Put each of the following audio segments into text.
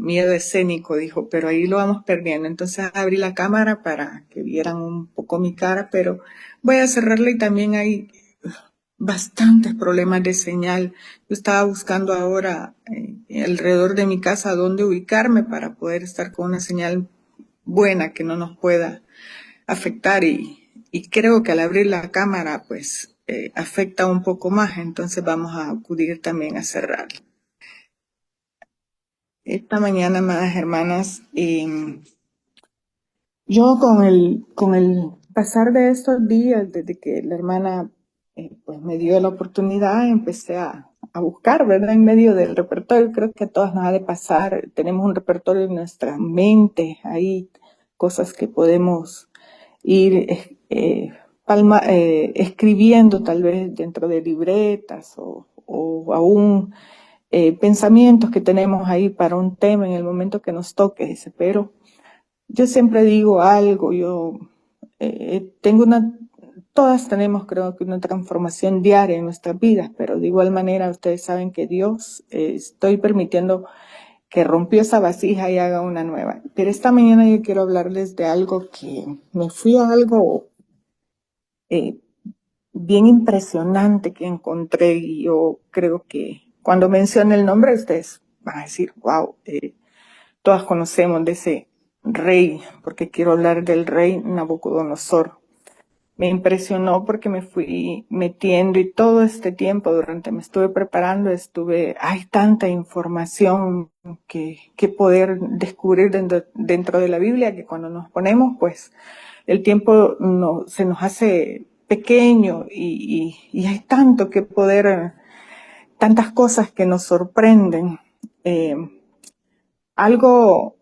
miedo escénico, dijo, pero ahí lo vamos perdiendo. Entonces abrí la cámara para que vieran un poco mi cara, pero voy a cerrarla y también hay bastantes problemas de señal. Yo estaba buscando ahora alrededor de mi casa dónde ubicarme para poder estar con una señal buena que no nos pueda afectar y creo que al abrir la cámara pues afecta un poco más, entonces vamos a acudir también a cerrar. Esta mañana, amadas hermanas, yo con el pasar de estos días, desde que la hermana pues me dio la oportunidad, empecé a buscar, ¿verdad? En medio del repertorio, creo que a todas nos ha de pasar, tenemos un repertorio en nuestra mente, hay cosas que podemos ir escribiendo tal vez dentro de libretas o aún pensamientos que tenemos ahí para un tema en el momento que nos toque, dice, pero yo siempre digo algo, yo tengo todas tenemos creo que una transformación diaria en nuestras vidas, pero de igual manera ustedes saben que Dios, estoy permitiendo que rompió esa vasija y haga una nueva. Pero esta mañana yo quiero hablarles de algo que me fui a algo eh, bien impresionante que encontré y yo creo que cuando mencione el nombre ustedes van a decir, wow, todas conocemos de ese rey, porque quiero hablar del rey Nabucodonosor. Me impresionó porque me fui metiendo y todo este tiempo me estuve preparando, hay tanta información que poder descubrir dentro de la Biblia que cuando nos ponemos, pues el tiempo se nos hace pequeño y hay tanto que poder, tantas cosas que nos sorprenden. Algo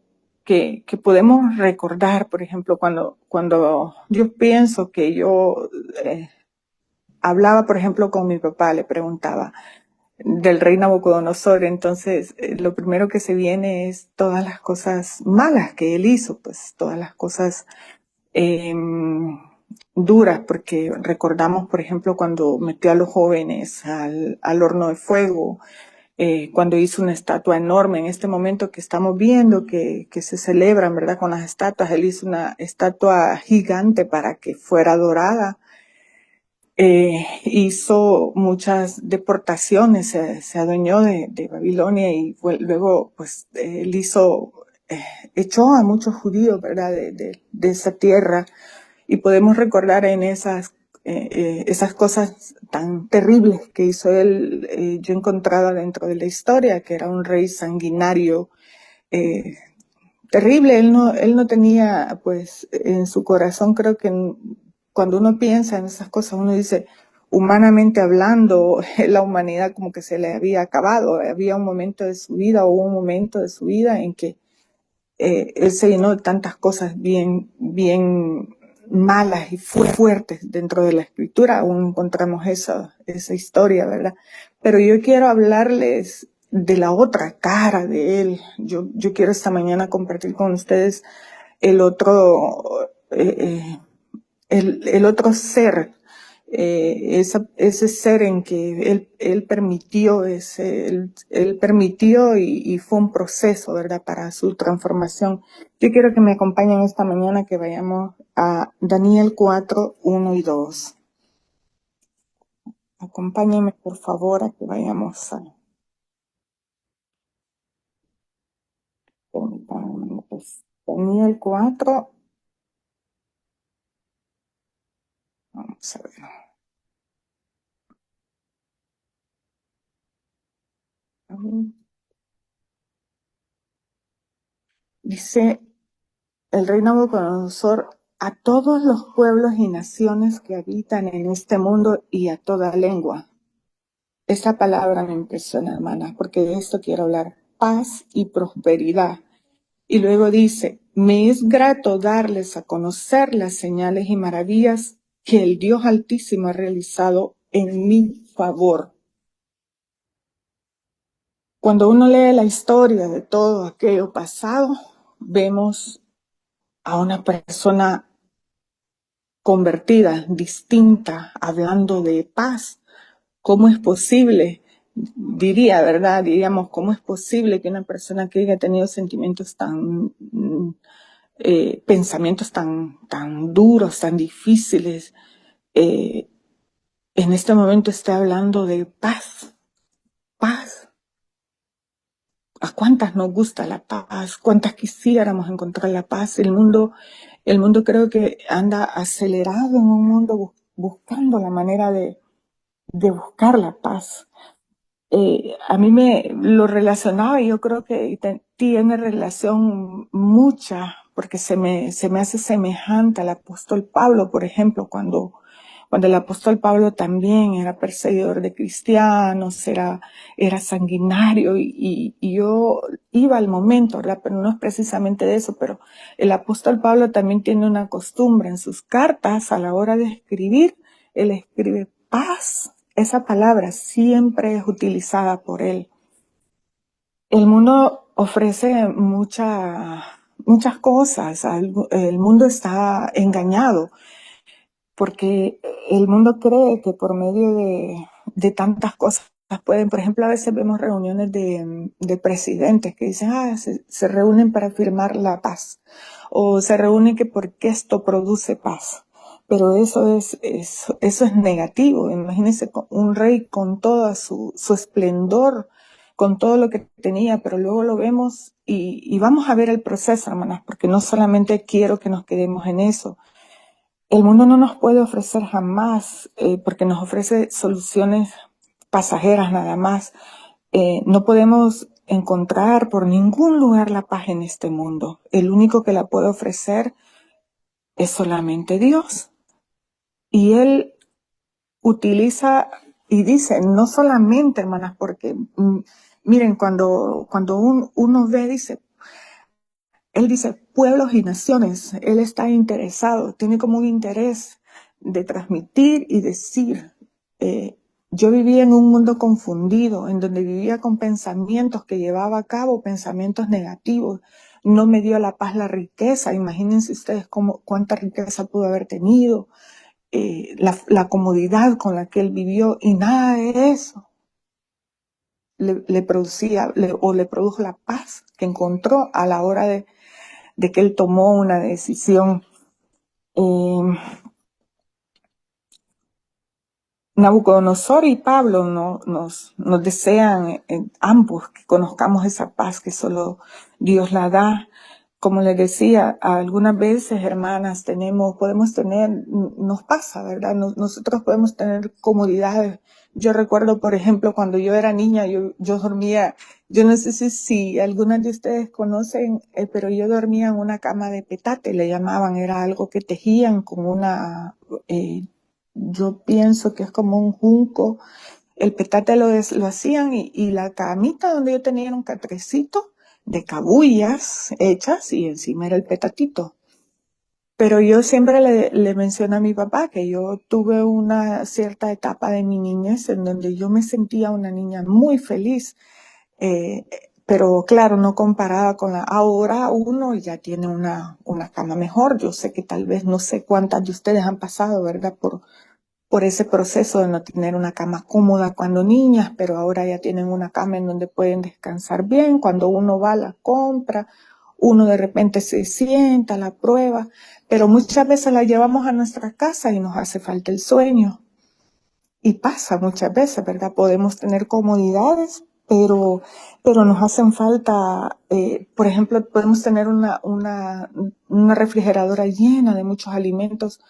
que podemos recordar, por ejemplo, cuando yo pienso que yo hablaba, por ejemplo, con mi papá, le preguntaba del rey Nabucodonosor, entonces lo primero que se viene es todas las cosas malas que él hizo, pues todas las cosas eh, duras, porque recordamos, por ejemplo, cuando metió a los jóvenes al horno de fuego, cuando hizo una estatua enorme. En este momento que estamos viendo que se celebran, ¿verdad? Con las estatuas, él hizo una estatua gigante para que fuera adorada. Hizo muchas deportaciones, se adueñó de Babilonia y luego, pues, él echó a muchos judíos, ¿verdad? De esa tierra y podemos recordar en esas cosas tan terribles que hizo él, yo encontraba dentro de la historia, que era un rey sanguinario, terrible. Él no tenía, pues, en su corazón, creo que cuando uno piensa en esas cosas, uno dice, humanamente hablando, la humanidad como que se le había acabado. Había un momento de su vida, o un momento de su vida en que él se llenó de tantas cosas bien malas y fuertes dentro de la escritura. Aún encontramos esa historia, ¿verdad? Pero yo quiero hablarles de la otra cara de él. Yo quiero esta mañana compartir con ustedes el otro, el otro ser, ese ser en que él permitió, él permitió y fue un proceso, ¿verdad?, para su transformación. Yo quiero que me acompañen esta mañana, que vayamos a Daniel 4, 1 y 2. Acompáñenme, por favor, a que vayamos a... Daniel 4, vamos a ver. Dice el rey Nabucodonosor: a todos los pueblos y naciones que habitan en este mundo y a toda lengua. Esa palabra me impresiona, hermana, porque de esto quiero hablar: paz y prosperidad. Y luego dice: me es grato darles a conocer las señales y maravillas que el Dios Altísimo ha realizado en mi favor. Cuando uno lee la historia de todo aquello pasado, vemos a una persona convertida, distinta, hablando de paz. ¿Cómo es posible diría, ¿verdad? Diríamos, ¿cómo es posible que una persona que haya tenido sentimientos tan, pensamientos tan duros, tan difíciles, en este momento esté hablando de paz, paz? ¿A cuántas nos gusta la paz? ¿Cuántas quisiéramos encontrar la paz? El mundo creo que anda acelerado en un mundo buscando la manera de buscar la paz. A mí me lo relacionaba y yo creo que tiene relación mucha, porque se me hace semejante al apóstol Pablo, por ejemplo, cuando el apóstol Pablo también era perseguidor de cristianos, era sanguinario y yo iba al momento, ¿verdad? Pero no es precisamente de eso, pero el apóstol Pablo también tiene una costumbre en sus cartas a la hora de escribir, él escribe paz. Esa palabra siempre es utilizada por él. El mundo ofrece muchas cosas, el mundo está engañado porque el mundo cree que por medio de tantas cosas pueden, por ejemplo, a veces vemos reuniones de presidentes que dicen, se reúnen para firmar la paz, o se reúnen que porque esto produce paz. Pero eso es negativo. Imagínense un rey con todo su esplendor, con todo lo que tenía, pero luego lo vemos y vamos a ver el proceso, hermanas, porque no solamente quiero que nos quedemos en eso. El mundo no nos puede ofrecer jamás, porque nos ofrece soluciones pasajeras nada más. No podemos encontrar por ningún lugar la paz en este mundo. El único que la puede ofrecer es solamente Dios. Y Él utiliza y dice, no solamente, hermanas, porque miren, cuando uno ve, Él dice pueblos y naciones. Él está interesado, tiene como un interés de transmitir y decir. Yo vivía en un mundo confundido, en donde vivía con pensamientos que llevaba a cabo, pensamientos negativos. No me dio la paz la riqueza. Imagínense ustedes cuánta riqueza pudo haber tenido, la comodidad con la que él vivió, y nada de eso le producía o le produjo la paz que encontró a la hora de que él tomó una decisión. Nabucodonosor y Pablo nos desean ambos que conozcamos esa paz que solo Dios la da. Como les decía, algunas veces, hermanas, podemos tener, nos pasa, ¿verdad? Nosotros podemos tener comodidades. Yo recuerdo, por ejemplo, cuando yo era niña, yo dormía, yo no sé si algunas de ustedes conocen, pero yo dormía en una cama de petate, le llamaban, era algo que tejían con yo pienso que es como un junco. El petate lo hacían y la camita donde yo tenía era un catrecito de cabullas hechas y encima era el petatito. Pero yo siempre le menciono a mi papá que yo tuve una cierta etapa de mi niñez en donde yo me sentía una niña muy feliz. Eh, pero claro, no comparada con ahora uno ya tiene una cama mejor. Yo sé que tal vez no sé cuántas de ustedes han pasado, ¿verdad? Por ese proceso de no tener una cama cómoda cuando niñas, pero ahora ya tienen una cama en donde pueden descansar bien. Cuando uno va a la compra, uno de repente se sienta, la prueba, pero muchas veces la llevamos a nuestra casa y nos hace falta el sueño. Y pasa muchas veces, ¿verdad? Podemos tener comodidades, pero nos hacen falta, por ejemplo, podemos tener una refrigeradora llena de muchos alimentos,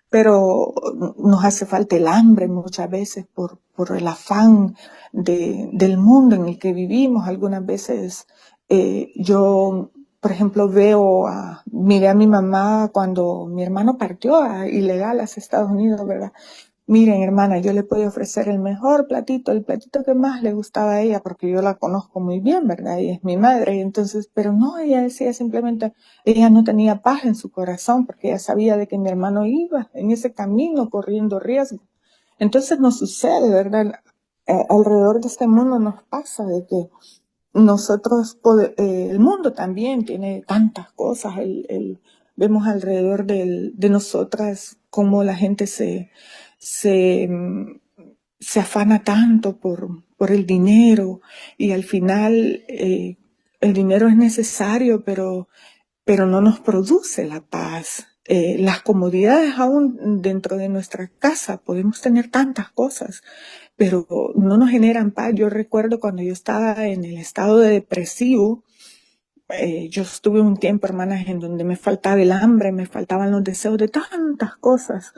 pero nos hace falta el hambre muchas veces por el afán del mundo en el que vivimos. Algunas veces yo, por ejemplo, miré a mi mamá cuando mi hermano partió ilegal hacia Estados Unidos, ¿verdad? Miren, hermana, yo le puedo ofrecer el mejor platito, el platito que más le gustaba a ella, porque yo la conozco muy bien, ¿verdad? Ella es mi madre, y entonces, pero no, ella decía simplemente, ella no tenía paz en su corazón, porque ella sabía de que mi hermano iba en ese camino corriendo riesgo. Entonces nos sucede, ¿verdad? Alrededor de este mundo nos pasa de que el mundo también tiene tantas cosas, vemos alrededor de nosotras cómo la gente se se afana tanto por el dinero y al final el dinero es necesario, pero no nos produce la paz. Las comodidades aún dentro de nuestra casa, podemos tener tantas cosas, pero no nos generan paz. Yo recuerdo cuando yo estaba en el estado de depresivo, yo estuve un tiempo, hermanas, en donde me faltaba el hambre, me faltaban los deseos de tantas cosas.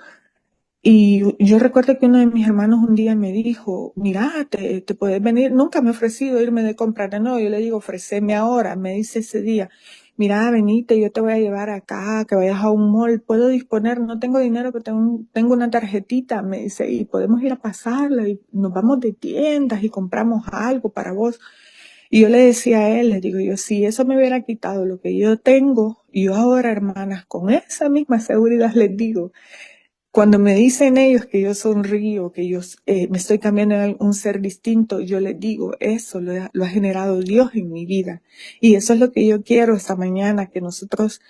Y yo recuerdo que uno de mis hermanos un día me dijo, mira, te puedes venir, nunca me he ofrecido irme de compras de nuevo, yo le digo, ofreceme ahora, me dice ese día, mira, venite, yo te voy a llevar acá, que vayas a un mall, puedo disponer, no tengo dinero, pero tengo una tarjetita, me dice, y podemos ir a pasarla, y nos vamos de tiendas y compramos algo para vos. Y yo le decía a él, le digo yo, si eso me hubiera quitado lo que yo tengo, yo ahora, hermanas, con esa misma seguridad les digo, cuando me dicen ellos que yo sonrío, que yo me estoy cambiando en un ser distinto, yo les digo, eso lo ha generado Dios en mi vida. Y eso es lo que yo quiero esta mañana, que nosotros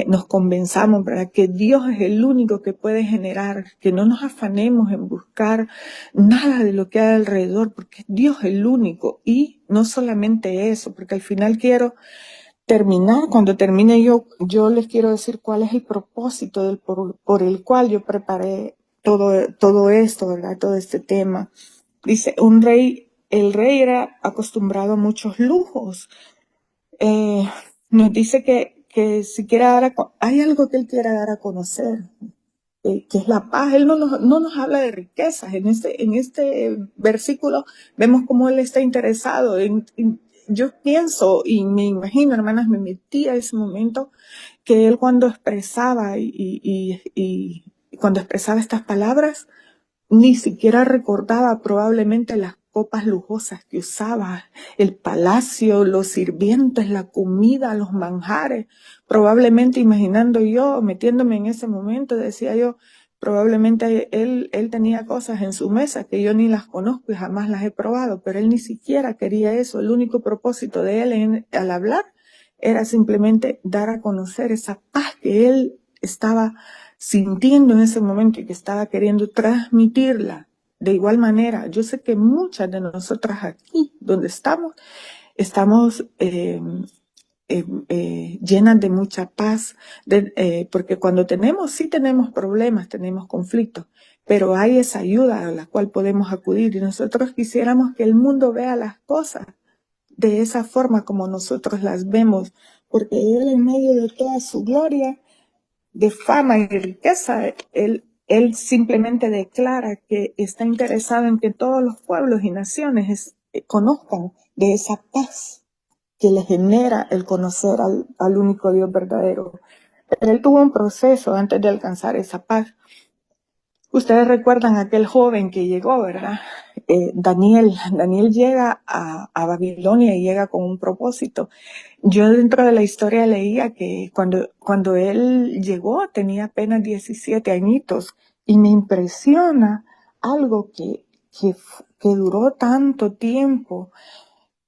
nos convenzamos, ¿verdad? Que Dios es el único que puede generar, que no nos afanemos en buscar nada de lo que hay alrededor, porque Dios es el único. Y no solamente eso, porque al final quiero terminar, cuando termine yo les quiero decir cuál es el propósito por el cual yo preparé todo esto, ¿verdad? Todo este tema. Dice, el rey era acostumbrado a muchos lujos. Eh, Nos dice que si quiere hay algo que él quiera dar a conocer, que es la paz. Él no nos habla de riquezas. En este versículo vemos cómo él está interesado yo pienso y me imagino, hermanas, me metí a ese momento que él cuando expresaba y cuando expresaba estas palabras, ni siquiera recordaba probablemente las copas lujosas que usaba, el palacio, los sirvientes, la comida, los manjares. Probablemente imaginando yo, metiéndome en ese momento, decía yo, probablemente él tenía cosas en su mesa que yo ni las conozco y jamás las he probado, pero él ni siquiera quería eso. El único propósito de él al hablar era simplemente dar a conocer esa paz que él estaba sintiendo en ese momento y que estaba queriendo transmitirla. De igual manera, yo sé que muchas de nosotras aquí, donde estamos llenas de mucha paz, porque cuando sí tenemos problemas, tenemos conflictos, pero hay esa ayuda a la cual podemos acudir y nosotros quisiéramos que el mundo vea las cosas de esa forma como nosotros las vemos, porque Él en medio de toda su gloria de fama y riqueza, él simplemente declara que está interesado en que todos los pueblos y naciones conozcan de esa paz que le genera el conocer al único Dios verdadero. Pero él tuvo un proceso antes de alcanzar esa paz. Ustedes recuerdan aquel joven que llegó, ¿verdad? Daniel llega a Babilonia y llega con un propósito. Yo dentro de la historia leía que cuando él llegó tenía apenas 17 añitos y me impresiona algo que duró tanto tiempo,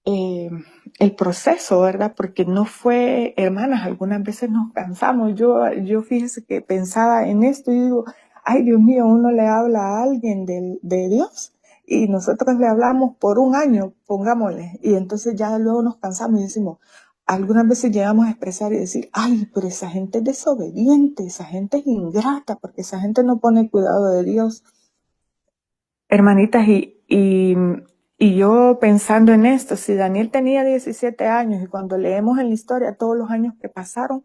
eh, el proceso, ¿verdad? Porque no fue, hermanas, algunas veces nos cansamos. Yo fíjese que pensaba en esto y digo, ay Dios mío, uno le habla a alguien de Dios y nosotros le hablamos por un año, pongámosle, y entonces ya luego nos cansamos y decimos, algunas veces llegamos a expresar y decir, ay, pero esa gente es desobediente, esa gente es ingrata, porque esa gente no pone cuidado de Dios. Hermanitas, y yo pensando en esto, si Daniel tenía 17 años y cuando leemos en la historia todos los años que pasaron,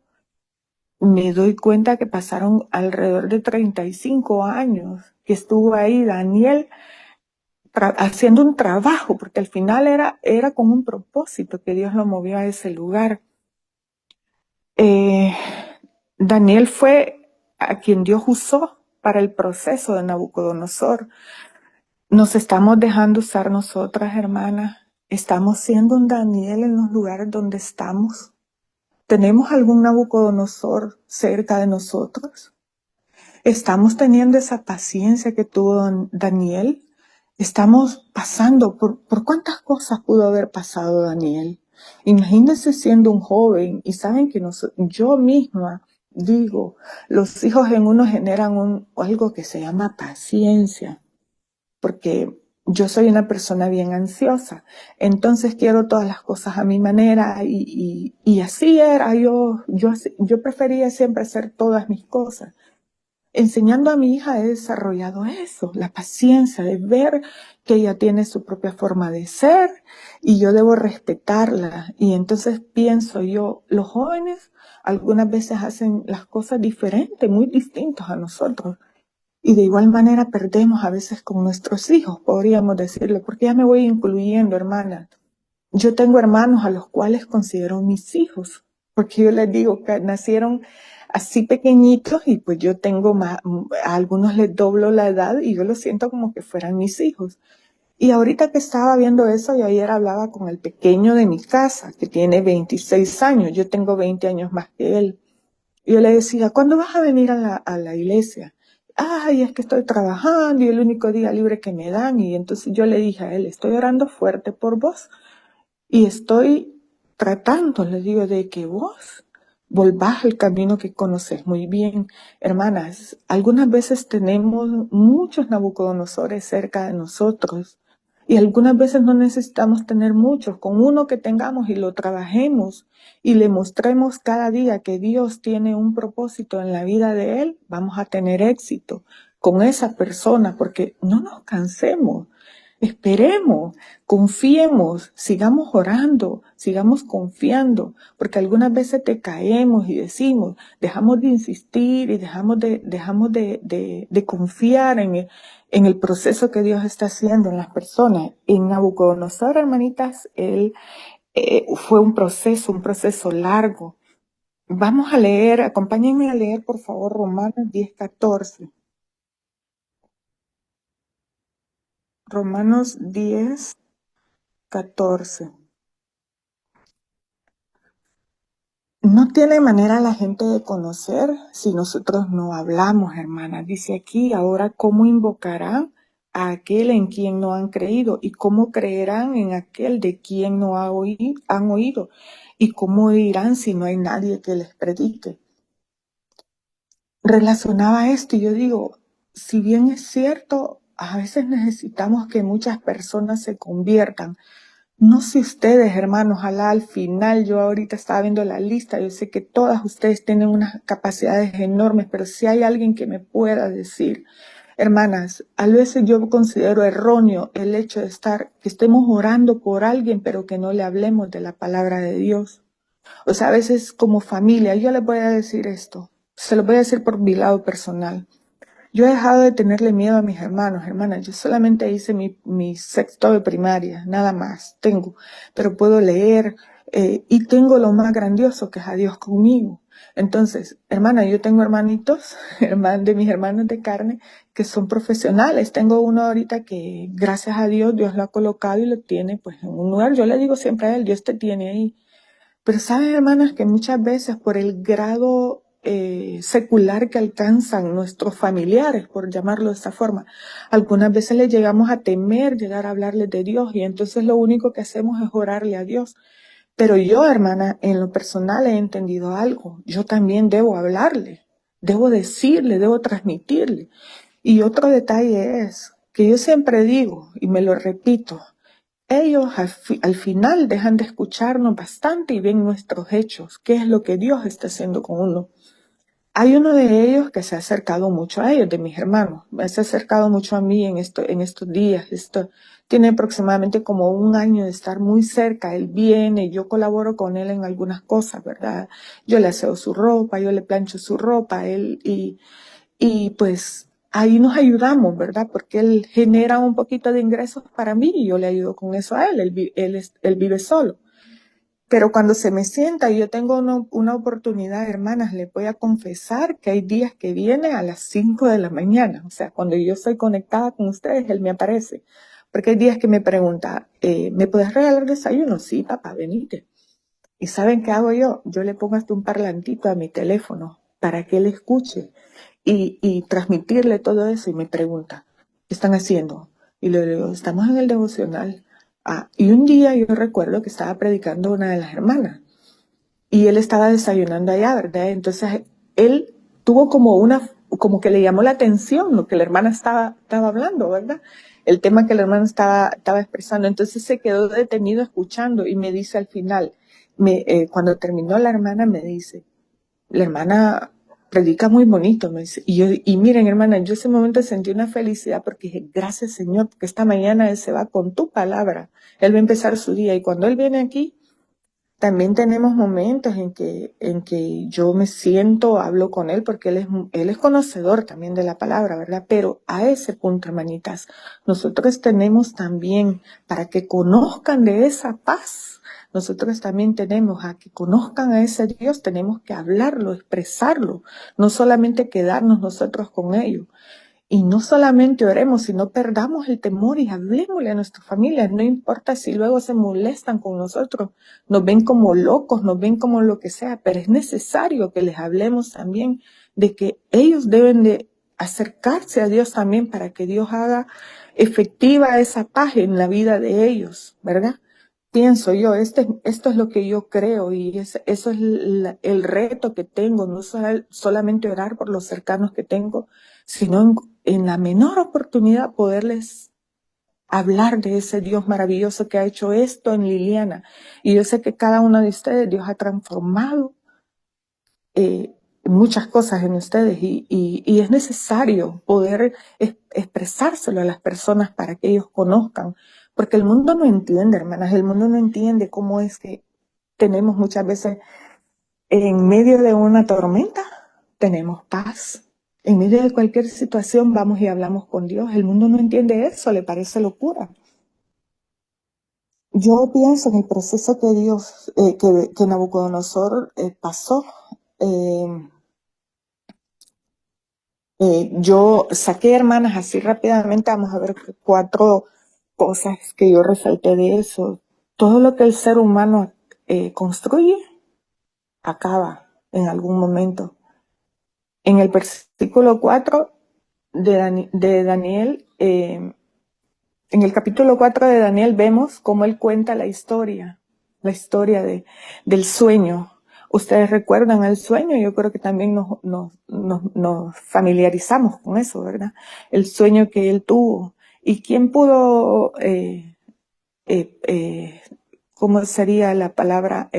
me doy cuenta que pasaron alrededor de 35 años que estuvo ahí Daniel haciendo un trabajo, porque al final era con un propósito que Dios lo movió a ese lugar. Daniel fue a quien Dios usó para el proceso de Nabucodonosor. Nos estamos dejando usar nosotras, hermanas. Estamos siendo un Daniel en los lugares donde estamos. ¿Tenemos algún Nabucodonosor cerca de nosotros? ¿Estamos teniendo esa paciencia que tuvo Daniel? Estamos pasando por cuántas cosas pudo haber pasado Daniel. Imagínense siendo un joven y saben que yo misma digo, los hijos en uno generan algo que se llama paciencia. porque yo soy una persona bien ansiosa, entonces quiero todas las cosas a mi manera y así era, yo prefería siempre hacer todas mis cosas. Enseñando a mi hija he desarrollado eso, la paciencia de ver que ella tiene su propia forma de ser y yo debo respetarla. Y entonces pienso yo, los jóvenes algunas veces hacen las cosas diferentes, muy distintos a nosotros. Y de igual manera perdemos a veces con nuestros hijos, podríamos decirlo, porque ya me voy incluyendo, hermana. Yo tengo hermanos a los cuales considero mis hijos, porque yo les digo que nacieron así pequeñitos y pues yo tengo más, a algunos les doblo la edad y yo los siento como que fueran mis hijos. Y ahorita que estaba viendo eso, yo ayer hablaba con el pequeño de mi casa, que tiene 26 años, yo tengo 20 años más que él. Y yo le decía, ¿cuándo vas a venir a la iglesia? Ay, es que estoy trabajando y el único día libre que me dan. Y entonces yo le dije a él, estoy orando fuerte por vos. Y estoy tratando, les digo, de que vos volvás al camino que conoces muy bien. Hermanas, algunas veces tenemos muchos Nabucodonosores cerca de nosotros y algunas veces no necesitamos tener muchos. Con uno que tengamos y lo trabajemos y le mostremos cada día que Dios tiene un propósito en la vida de él, vamos a tener éxito con esa persona porque no nos cansemos. Esperemos, confiemos, sigamos orando, sigamos confiando, porque algunas veces te caemos y decimos, dejamos de insistir y dejamos de confiar en el proceso que Dios está haciendo en las personas. En Nabucodonosor, hermanitas, él fue un proceso largo. Vamos a leer, acompáñenme a leer, por favor, Romanos 10:14. Romanos 10:14. No tiene manera la gente de conocer si nosotros no hablamos, hermana. Dice aquí, ahora, ¿cómo invocarán a aquel en quien no han creído? ¿Y cómo creerán en aquel de quien no han oído? ¿Y cómo oirán si no hay nadie que les predique? Relacionaba esto y yo digo, si bien es cierto, a veces necesitamos que muchas personas se conviertan. No sé ustedes, hermanos, ojalá al final, yo ahorita estaba viendo la lista, yo sé que todas ustedes tienen unas capacidades enormes, pero si hay alguien que me pueda decir, hermanas, a veces yo considero erróneo el hecho de que estemos orando por alguien, pero que no le hablemos de la palabra de Dios. O sea, a veces como familia, yo les voy a decir esto, se lo voy a decir por mi lado personal. Yo he dejado de tenerle miedo a mis hermanos, hermanas. Yo solamente hice mi sexto de primaria, nada más tengo. Pero puedo leer y tengo lo más grandioso que es a Dios conmigo. Entonces, hermana, yo tengo hermanitos, de mis hermanos de carne, que son profesionales. Tengo uno ahorita que, gracias a Dios, Dios lo ha colocado y lo tiene pues en un lugar. Yo le digo siempre a él, Dios te tiene ahí. Pero saben, hermanas, que muchas veces por el grado secular que alcanzan nuestros familiares, por llamarlo de esta forma, algunas veces les llegamos a temer llegar a hablarles de Dios y entonces lo único que hacemos es orarle a Dios. Pero yo, hermana, en lo personal he entendido algo. Yo también debo hablarle, debo decirle, debo transmitirle. Y otro detalle es que yo siempre digo, y me lo repito, ellos al final dejan de escucharnos bastante y ven nuestros hechos, qué es lo que Dios está haciendo con uno. Hay uno de ellos que se ha acercado mucho a ellos, de mis hermanos, se ha acercado mucho a mí en estos días. Esto tiene aproximadamente como un año de estar muy cerca. Él viene, yo colaboro con él en algunas cosas, ¿verdad? Yo le aseo su ropa, yo le plancho su ropa, y pues ahí nos ayudamos, ¿verdad? Porque él genera un poquito de ingresos para mí y yo le ayudo con eso a él. Él vive solo. Pero cuando se me sienta y yo tengo una oportunidad, hermanas, les voy a confesar que hay días que viene a las 5 de la mañana. O sea, cuando yo estoy conectada con ustedes, él me aparece. Porque hay días que me pregunta, ¿me puedes regalar desayuno? Sí, papá, venite. ¿Y saben qué hago yo? Yo le pongo hasta un parlantito a mi teléfono para que él escuche y transmitirle todo eso y me pregunta, ¿qué están haciendo? Y le digo, estamos en el devocional. Y un día yo recuerdo que estaba predicando una de las hermanas y él estaba desayunando allá, ¿verdad? Entonces él tuvo como como que le llamó la atención lo que la hermana estaba hablando, ¿verdad? El tema que la hermana estaba expresando. Entonces se quedó detenido escuchando y me dice al final, cuando terminó la hermana me dice, la hermana predica muy bonito, me dice. Y miren, hermana, yo ese momento sentí una felicidad porque dije, gracias Señor, porque esta mañana Él se va con tu palabra. Él va a empezar su día. Y cuando Él viene aquí, también tenemos momentos en que yo me siento, hablo con Él, porque Él es conocedor también de la palabra, ¿verdad? Pero a ese punto, hermanitas, nosotros tenemos también, para que conozcan de esa paz, nosotros también tenemos a que conozcan a ese Dios, tenemos que hablarlo, expresarlo, no solamente quedarnos nosotros con ello. Y no solamente oremos, sino perdamos el temor y hablemosle a nuestras familias. No importa si luego se molestan con nosotros, nos ven como locos, nos ven como lo que sea, pero es necesario que les hablemos también de que ellos deben de acercarse a Dios también para que Dios haga efectiva esa paz en la vida de ellos, ¿verdad? Pienso yo, esto es lo que yo creo y eso es el reto que tengo, no solamente orar por los cercanos que tengo, sino en la menor oportunidad poderles hablar de ese Dios maravilloso que ha hecho esto en Liliana. Y yo sé que cada uno de ustedes, Dios ha transformado muchas cosas en ustedes y es necesario poder expresárselo a las personas para que ellos conozcan, porque el mundo no entiende, hermanas, el mundo no entiende cómo es que tenemos muchas veces en medio de una tormenta, tenemos paz. En medio de cualquier situación vamos y hablamos con Dios. El mundo no entiende eso, le parece locura. Yo pienso en el proceso que Dios, que Nabucodonosor pasó. Yo saqué, hermanas, así rápidamente, vamos a ver 4 cosas que yo resalté de eso. Todo lo que el ser humano construye, acaba en algún momento. En el versículo 4 de Daniel, en el capítulo 4 de Daniel vemos cómo él cuenta la historia del sueño. Ustedes recuerdan el sueño, yo creo que también nos familiarizamos con eso, ¿verdad? El sueño que él tuvo. ¿Y quién pudo, cómo sería la palabra,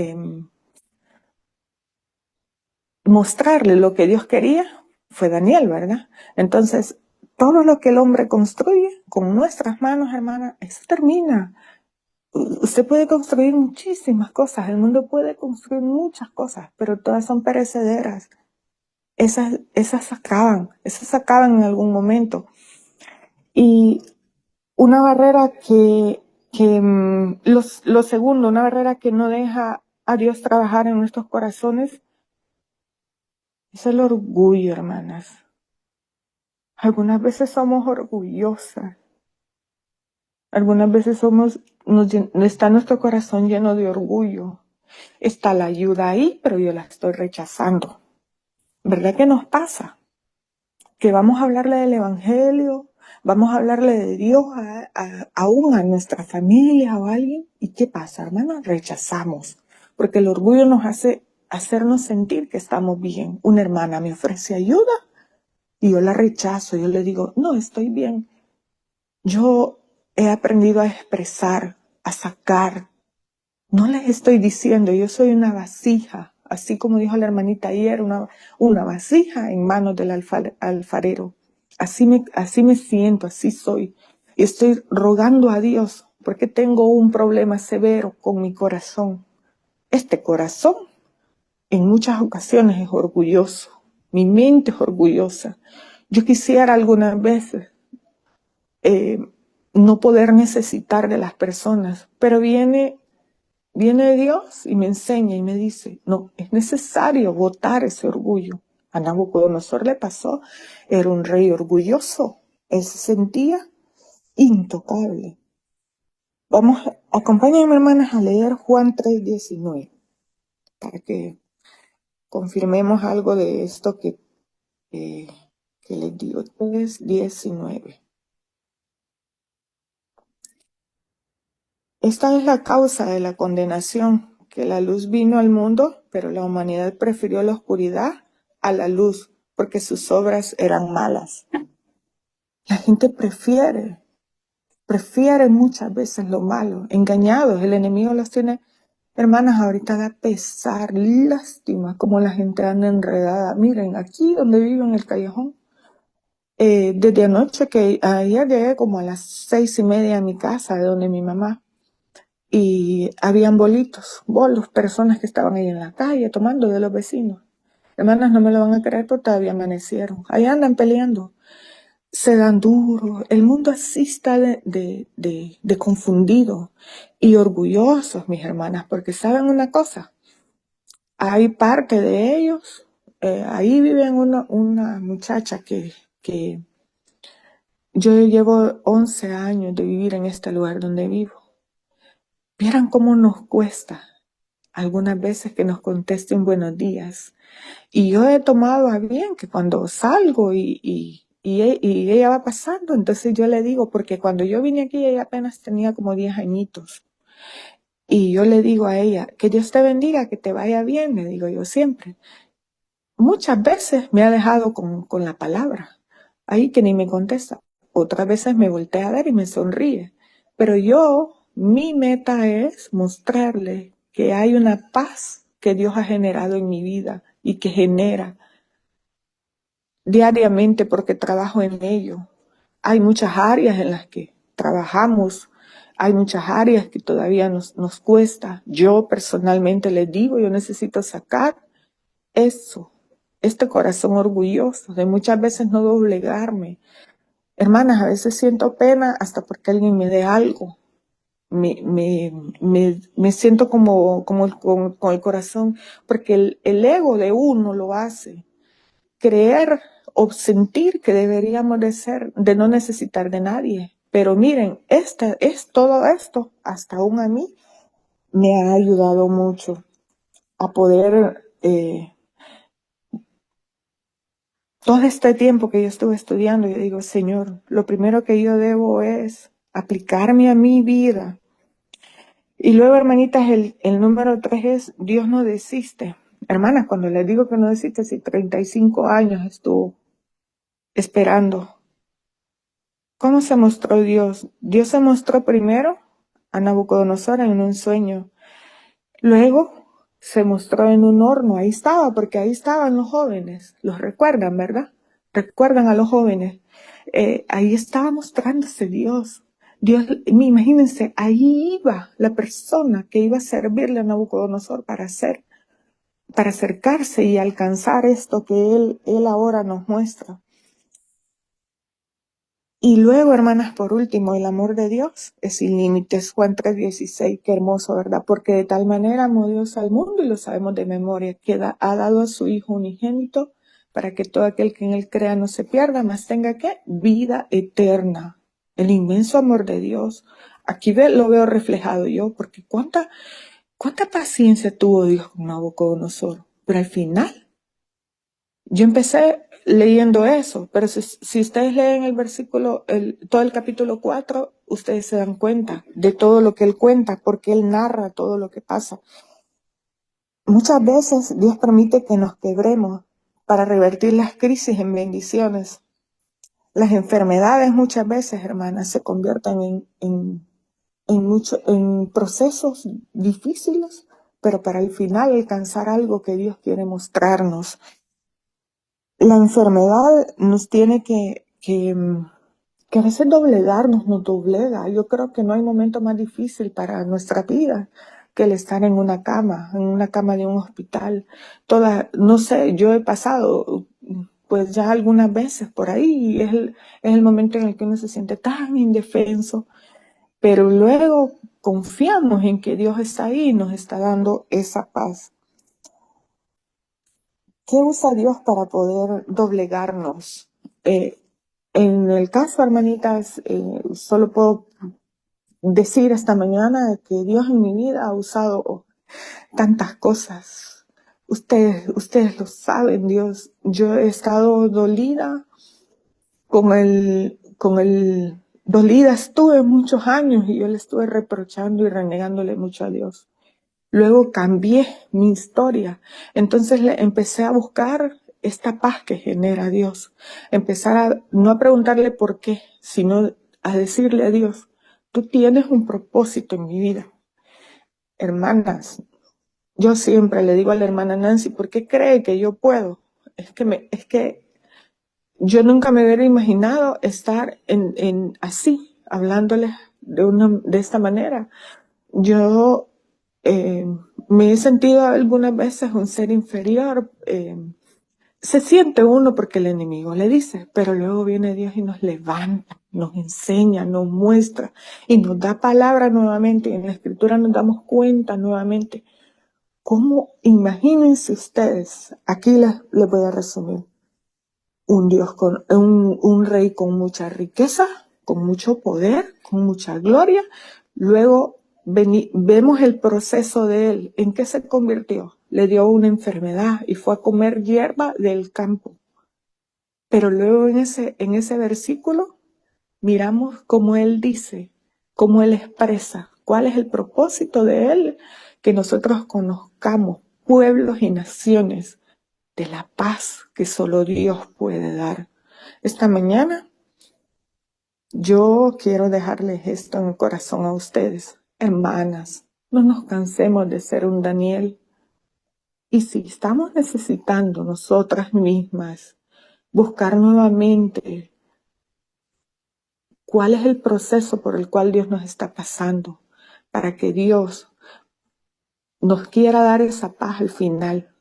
mostrarle lo que Dios quería? Fue Daniel, ¿verdad? Entonces, todo lo que el hombre construye con nuestras manos, hermana, eso termina. Usted puede construir muchísimas cosas, el mundo puede construir muchas cosas, pero todas son perecederas. Esas acaban en algún momento. Y una barrera lo segundo, una barrera que no deja a Dios trabajar en nuestros corazones es el orgullo, hermanas. Algunas veces somos orgullosas. Algunas veces está nuestro corazón lleno de orgullo. Está la ayuda ahí, pero yo la estoy rechazando. ¿Verdad que nos pasa? Que vamos a hablarle del evangelio, vamos a hablarle de Dios aún a nuestra familia o a alguien. ¿Y qué pasa, hermano? Rechazamos. Porque el orgullo nos hace hacernos sentir que estamos bien. Una hermana me ofrece ayuda y yo la rechazo. Yo le digo, no, estoy bien. Yo he aprendido a expresar, a sacar. No les estoy diciendo, yo soy una vasija, así como dijo la hermanita ayer, una vasija en manos del alfarero. Así me siento, así soy. Y estoy rogando a Dios porque tengo un problema severo con mi corazón. Este corazón en muchas ocasiones es orgulloso. Mi mente es orgullosa. Yo quisiera algunas veces no poder necesitar de las personas, pero viene Dios y me enseña y me dice, no, es necesario botar ese orgullo. A Nabucodonosor le pasó, era un rey orgulloso, él se sentía intocable. Acompáñenme, hermanas, a leer Juan 3:19, para que confirmemos algo de esto que les digo. 3:19. Esta es la causa de la condenación, que la luz vino al mundo, pero la humanidad prefirió la oscuridad a la luz, porque sus obras eran malas. La gente prefiere muchas veces lo malo, engañados. El enemigo los tiene, hermanas, ahorita da pesar, lástima, como la gente anda enredada. Miren, aquí donde vivo en el callejón, desde anoche, que ayer llegué como a las 6:30 a mi casa, de donde mi mamá, y habían bolos, personas que estaban ahí en la calle tomando de los vecinos. Hermanas, no me lo van a creer, pero todavía amanecieron. Ahí andan peleando, se dan duro. El mundo así está de confundido y orgullosos, mis hermanas, porque saben una cosa, hay parte de ellos, ahí viven una muchacha que yo llevo 11 años de vivir en este lugar donde vivo. Vieran cómo nos cuesta algunas veces que nos contesten buenos días. Y yo he tomado a bien que cuando salgo y ella va pasando, entonces yo le digo, porque cuando yo vine aquí ella apenas tenía como 10 añitos. Y yo le digo a ella, que Dios te bendiga, que te vaya bien, le digo yo siempre. Muchas veces me ha dejado con la palabra, ahí que ni me contesta. Otras veces me voltea a ver y me sonríe. Pero mi meta es mostrarle que hay una paz que Dios ha generado en mi vida y que genera diariamente porque trabajo en ello. Hay muchas áreas en las que trabajamos, hay muchas áreas que todavía nos cuesta. Yo personalmente les digo, yo necesito sacar eso, este corazón orgulloso, de muchas veces no doblegarme. Hermanas, a veces siento pena hasta porque alguien me dé algo. Me siento como con el corazón, porque el ego de uno lo hace. Creer o sentir que deberíamos de no necesitar de nadie. Pero miren, todo esto, hasta aún a mí, me ha ayudado mucho a poder, todo este tiempo que yo estuve estudiando, yo digo, Señor, lo primero que yo debo es aplicarme a mi vida. Y luego, hermanitas, el número 3 es, Dios no desiste. Hermanas, cuando les digo que no desiste, si 35 años estuvo esperando. ¿Cómo se mostró Dios? Dios se mostró primero a Nabucodonosor en un sueño. Luego se mostró en un horno. Ahí estaba, porque ahí estaban los jóvenes. Los recuerdan, ¿verdad? Recuerdan a los jóvenes. Ahí estaba mostrándose Dios. Imagínense, ahí iba la persona que iba a servirle a Nabucodonosor para acercarse y alcanzar esto que él ahora nos muestra. Y luego, hermanas, por último, el amor de Dios es sin límites. Juan 3:16, qué hermoso, ¿verdad? Porque de tal manera amó Dios al mundo, y lo sabemos de memoria, que ha dado a su Hijo unigénito para que todo aquel que en él crea no se pierda, mas tenga, ¿qué? Vida eterna. El inmenso amor de Dios. Aquí lo veo reflejado yo, porque cuánta paciencia tuvo Dios con Nabucodonosor. Pero al final, yo empecé leyendo eso, pero si ustedes leen el versículo, todo el capítulo 4, ustedes se dan cuenta de todo lo que él cuenta, porque él narra todo lo que pasa. Muchas veces Dios permite que nos quebremos para revertir las crisis en bendiciones. Las enfermedades muchas veces, hermanas, se convierten en procesos difíciles, pero para al final alcanzar algo que Dios quiere mostrarnos. La enfermedad nos tiene que a veces doblegarnos, nos doblega. Yo creo que no hay momento más difícil para nuestra vida que el estar en una cama de un hospital. No sé, yo he pasado pues ya algunas veces por ahí y es el momento en el que uno se siente tan indefenso, pero luego confiamos en que Dios está ahí y nos está dando esa paz. ¿Qué usa Dios para poder doblegarnos? En el caso, hermanitas, solo puedo decir esta mañana que Dios en mi vida ha usado tantas cosas. Ustedes lo saben, Dios. Yo he estado dolida dolida estuve muchos años y yo le estuve reprochando y renegándole mucho a Dios. Luego cambié mi historia. Entonces empecé a buscar esta paz que genera Dios. Empezar a no a preguntarle por qué, sino a decirle a Dios, tú tienes un propósito en mi vida. Hermanas, yo siempre le digo a la hermana Nancy, ¿por qué cree que yo puedo? Es que yo nunca me hubiera imaginado estar así, hablándoles de esta manera. Yo me he sentido algunas veces un ser inferior. Se siente uno porque el enemigo le dice, pero luego viene Dios y nos levanta, nos enseña, nos muestra y nos da palabra nuevamente. Y en la escritura nos damos cuenta nuevamente. ¿Cómo? Imagínense ustedes, aquí les voy a resumir, un rey con mucha riqueza, con mucho poder, con mucha gloria. Luego vemos el proceso de él. ¿En qué se convirtió? Le dio una enfermedad y fue a comer hierba del campo. Pero luego en ese versículo miramos cómo él dice, cómo él expresa, cuál es el propósito de él, que nosotros conozcamos pueblos y naciones de la paz que solo Dios puede dar. Esta mañana yo quiero dejarles esto en el corazón a ustedes, hermanas. No nos cansemos de ser un Daniel. Y si estamos necesitando nosotras mismas buscar nuevamente cuál es el proceso por el cual Dios nos está pasando, para que Dios nos quiera dar esa paz al final,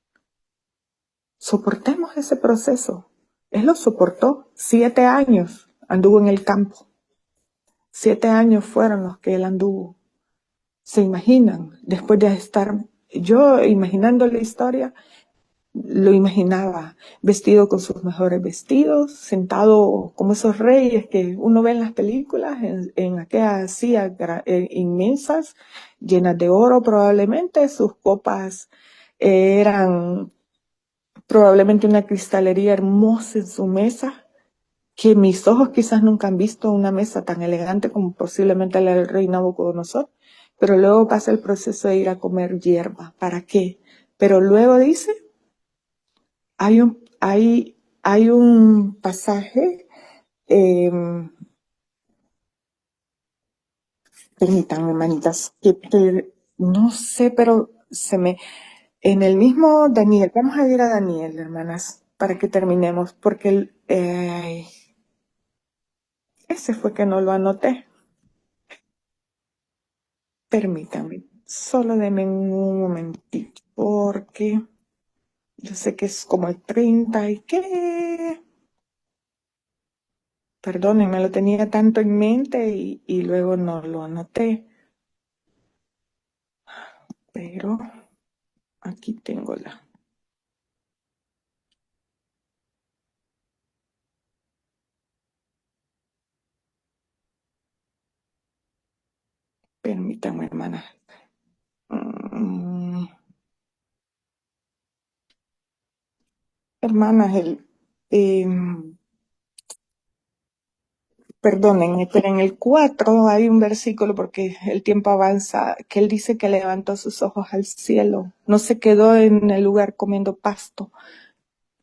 soportemos ese proceso. Él lo soportó 7 años, anduvo en el campo. 7 años fueron los que él anduvo. ¿Se imaginan? Después de estar, yo imaginando la historia, lo imaginaba vestido con sus mejores vestidos, sentado como esos reyes que uno ve en las películas, en aquellas sillas inmensas, llenas de oro probablemente. Sus copas eran probablemente una cristalería hermosa en su mesa, que mis ojos quizás nunca han visto una mesa tan elegante como posiblemente la del rey Nabucodonosor. Pero luego pasa el proceso de ir a comer hierba. ¿Para qué? Pero luego dice, hay un pasaje, permítanme, hermanitas, que no sé, pero en el mismo Daniel, vamos a ir a Daniel, hermanas, para que terminemos, porque ese fue que no lo anoté. Permítanme, solo denme un momentito, porque yo sé que es como el 30 y qué. Perdónenme, lo tenía tanto en mente y luego no lo anoté. Pero aquí tengo Permítanme, hermana. Hermanas, perdónenme, pero en el 4 hay un versículo, porque el tiempo avanza, que él dice que levantó sus ojos al cielo. No se quedó en el lugar comiendo pasto.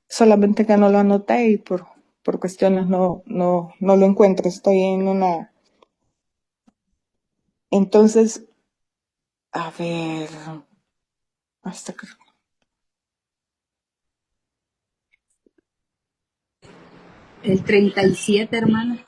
Solamente que no lo anoté y por cuestiones no lo encuentro. Estoy en una... Entonces, a ver, hasta que... El 37, hermana.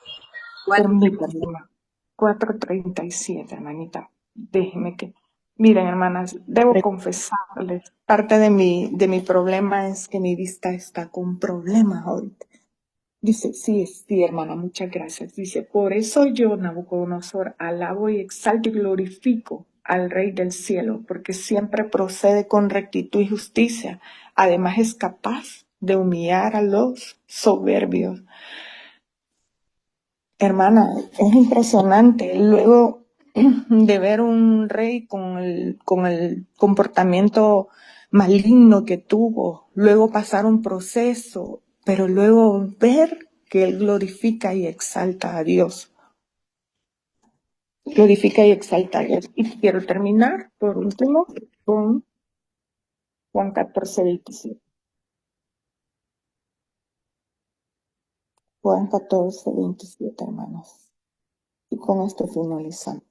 Permítanme. 4:37, hermanita. Déjeme que... Miren, hermanas, debo confesarles, parte de mi problema es que mi vista está con problemas ahorita. Dice, sí, hermana, muchas gracias. Dice, por eso yo, Nabucodonosor, alabo y exalto y glorifico al Rey del cielo, porque siempre procede con rectitud y justicia. Además es capaz de humillar a los soberbios. Hermana, es impresionante. Luego de ver un rey con el comportamiento maligno que tuvo, luego pasar un proceso, pero luego ver que él glorifica y exalta a Dios. Glorifica y exalta a Dios. Y quiero terminar, por último, con Juan 14:27. Juan 14, 27, hermanos. Y con esto finalizamos.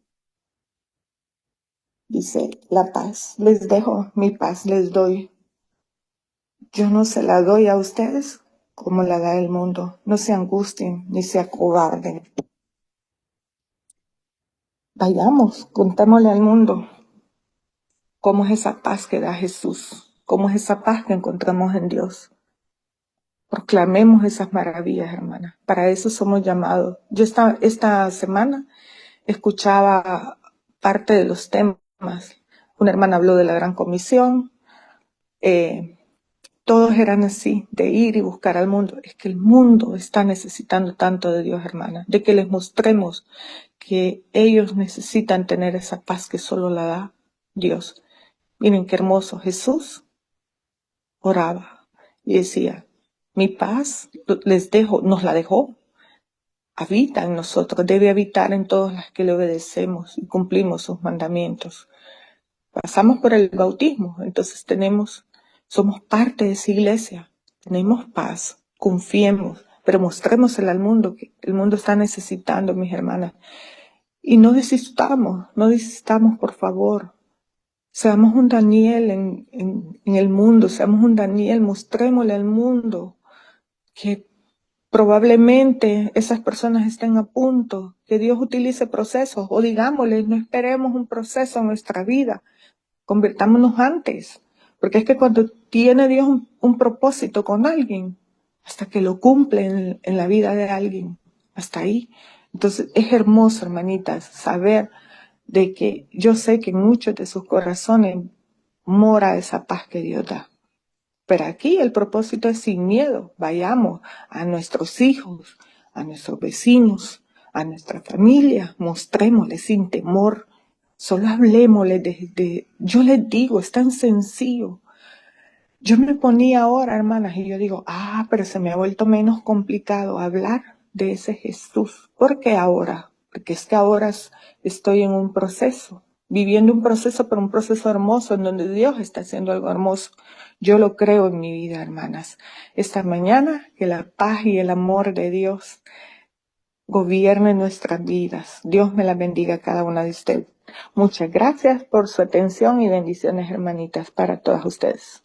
Dice, la paz les dejo, mi paz les doy. Yo no se la doy a ustedes como la da el mundo. No se angustien ni se acobarden. Vayamos, contémosle al mundo cómo es esa paz que da Jesús, cómo es esa paz que encontramos en Dios. Proclamemos esas maravillas, hermanas. Para eso somos llamados. Yo esta semana escuchaba parte de los temas. Una hermana habló de la Gran Comisión. Todos eran así, de ir y buscar al mundo. Es que el mundo está necesitando tanto de Dios, hermana, de que les mostremos que ellos necesitan tener esa paz que solo la da Dios. Miren qué hermoso. Jesús oraba y decía, mi paz les dejo, nos la dejó. Habita en nosotros, debe habitar en todos los que le obedecemos y cumplimos sus mandamientos. Pasamos por el bautismo, entonces somos parte de esa iglesia, tenemos paz, confiemos, pero mostrémosela al mundo, que el mundo está necesitando, mis hermanas. Y no desistamos, por favor. Seamos un Daniel en el mundo, seamos un Daniel, mostrémosle al mundo que probablemente esas personas estén a punto, que Dios utilice procesos, o digámosles, no esperemos un proceso en nuestra vida, convirtámonos antes, porque es que cuando tiene Dios un propósito con alguien, hasta que lo cumple en la vida de alguien, hasta ahí. Entonces es hermoso, hermanitas, saber de que yo sé que en muchos de sus corazones mora esa paz que Dios da. Pero aquí el propósito es sin miedo. Vayamos a nuestros hijos, a nuestros vecinos, a nuestra familia, mostrémosles sin temor. Solo hablemosles yo les digo, es tan sencillo. Yo me ponía ahora, hermanas, y yo digo, pero se me ha vuelto menos complicado hablar de ese Jesús. ¿Por qué ahora? Porque es que ahora estoy en un proceso, viviendo un proceso, pero un proceso hermoso, en donde Dios está haciendo algo hermoso. Yo lo creo en mi vida, hermanas. Esta mañana, que la paz y el amor de Dios gobierne nuestras vidas. Dios me la bendiga a cada una de ustedes. Muchas gracias por su atención y bendiciones, hermanitas, para todas ustedes.